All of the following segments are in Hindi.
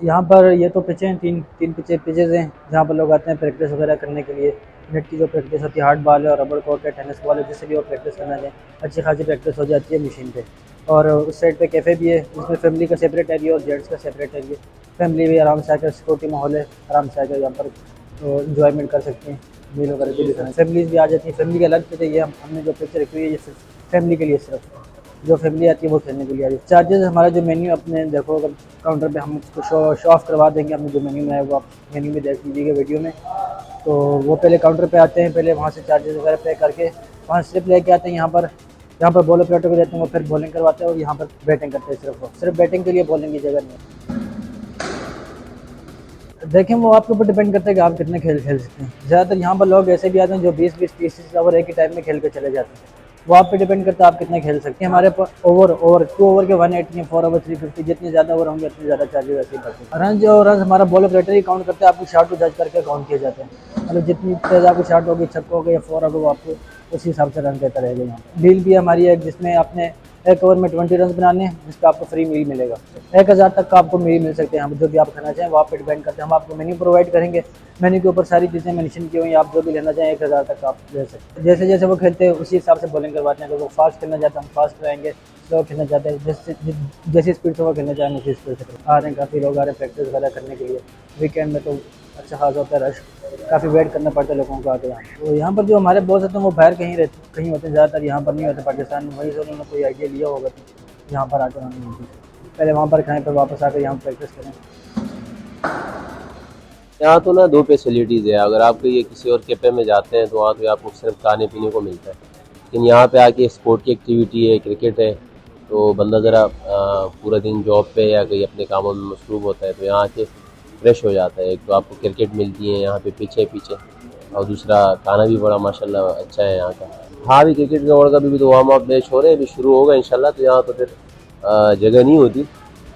यहाँ पर ये तो पिचे हैं, तीन तीन पिचेज़ हैं जहाँ पर लोग आते हैं प्रैक्टिस वगैरह करने के लिए। नेट की जो प्रैक्टिस होती है, हार्ड बॉल है और रबर कोर्ट है, टेनिस बॉल है, जिससे भी वो प्रैक्टिस करना चाहें अच्छी खासी प्रैक्टिस हो जाती है मशीन पे। और उस साइड पे कैफ़े भी है, जिसमें फैमिली का सेपरेट एरिया और जेंट्स का सेपरेट एरिया। फैमिली भी आराम से आकर, सिक्योरिटी माहौल है, आराम से आकर यहाँ पर इंजॉयमेंट कर सकते हैं, मील वगैरह जो भी खाना। फैमिलीज़ भी आ जाती हैं, फैमिली के अलग से चाहिए। हमने जो पिच रखी हुई है ये सिर्फ फैमिली के लिए, सिर्फ जो फैमिली आती है वो खेलने के लिए आ रही है। चार्जेस हमारा जो मेन्यू अपने देखो, अगर काउंटर पे हम उसको शो ऑफ करवा देंगे, हमने जो मेन्यू में है वो आप मेन्यू में देख लीजिएगा वीडियो में। तो वो पहले काउंटर पे आते हैं, पहले वहाँ से चार्जेस वगैरह पे करके वहाँ स्लिप लेके आते हैं यहाँ पर बॉल ऑपरेटर को देते हैं, वो फिर बॉलिंग करवाते हैं और यहाँ पर बैटिंग करते हैं। सिर्फ बैटिंग के लिए, बॉलिंग की जगह नहीं है। देखें, वो आपके ऊपर डिपेंड करता है कि आप कितने खेल खेल सकते हैं। ज़्यादातर यहाँ पर लोग ऐसे भी आते हैं जो 20-20, 30-30 ओवर एक ही टाइम में खेल के चले जाते हैं। वो आप पे डिपेंड करता है आप कितने खेल सकते हैं। हमारे पास ओवर 2 ओवर के 180 हैं, 4 ओवर 350, जितने ज़्यादा ओवर होंगे उतने ज़्यादा चार्जेस वैसे ही बढ़ते हैं। रन हमारा बॉल ऑपरेटर ही काउंट करते हैं, आपकी शॉट को जज करके काउंट किए जाते हैं। मतलब जितनी तेज़ आपकी शॉट होगी, छक्का होगा या 4 होगा, वो आपको उसी हिसाब से रन देता रहेगा। यहाँ डील भी हमारी है जिसमें आपने एक ओवर में 20 रन बनाने हैं, जिसका आपको फ्री मील मिलेगा। 1000 तक का आपको मील मिल सकते हैं। हम जो भी आप खाना चाहें वो आप पे डिपेंड करते हैं। हम आपको मेन्यू प्रोवाइड करेंगे, मेन्यू के ऊपर सारी चीज़ें मेंशन की हुई हैं। आप जो भी लेना चाहें 1000 तक आप ले सकते हैं। जैसे जैसे वो खेलते हैं उसी हिसाब से बॉलिंग करवाते हैं। अगर वो फास्ट खेलना चाहते हैं हम फास्ट कराएंगे, स्लो खेलना चाहते हैं जैसी स्पीड से वो खेलना चाहें उसी स्पीड से आ रहे हैं। काफ़ी लोग आ रहे हैं प्रैक्टिस वगैरह करने के लिए। वीकेंड में तो अच्छा खासा होता है रश, काफ़ी वेट करना पड़ता है लोगों को आके यहाँ। तो यहाँ पर जो हमारे बॉस होते हैं वो बाहर कहीं होते हैं, ज़्यादातर यहाँ पर नहीं होते पाकिस्तान में। वहीं से उन्होंने कोई आइडिया लिया होगा तो यहाँ पर आकर उन्होंने पहले वहाँ पर खाएँ, फिर वापस आकर यहाँ प्रैक्टिस करें। यहाँ तो ना दो फैसिलिटीज़ है। अगर आप ये किसी और कैफे में जाते हैं तो वहाँ तो आपको सिर्फ खाने पीने को मिलता है, लेकिन यहाँ पे आके स्पोर्ट की एक्टिविटी है, क्रिकेट है, तो बंदा ज़रा पूरा दिन जॉब पे या कहीं अपने कामों में मसरूफ़ होता है तो यहाँ आके फ्रेश हो जाता है। एक तो आपको क्रिकेट मिलती है यहाँ पे पीछे पीछे, और दूसरा खाना भी बड़ा माशाल्लाह अच्छा है यहाँ का। हाँ, अभी क्रिकेट का वर्ल्ड कप भी तो वार्म अप मैच हो रहे हैं, अभी शुरू होगा इंशाल्लाह। तो यहाँ तो फिर जगह नहीं होती,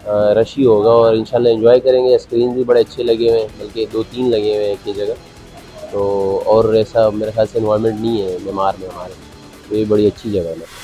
रश ही होगा और इंशाल्लाह एंजॉय करेंगे। स्क्रीन भी बड़े अच्छे लगे हुए हैं, बल्कि 2-3 लगे हुए हैं एक ही जगह। तो और ऐसा मेरे ख्याल से इन्वायरमेंट नहीं है मेमार में हमारे, तो ये बड़ी अच्छी जगह है।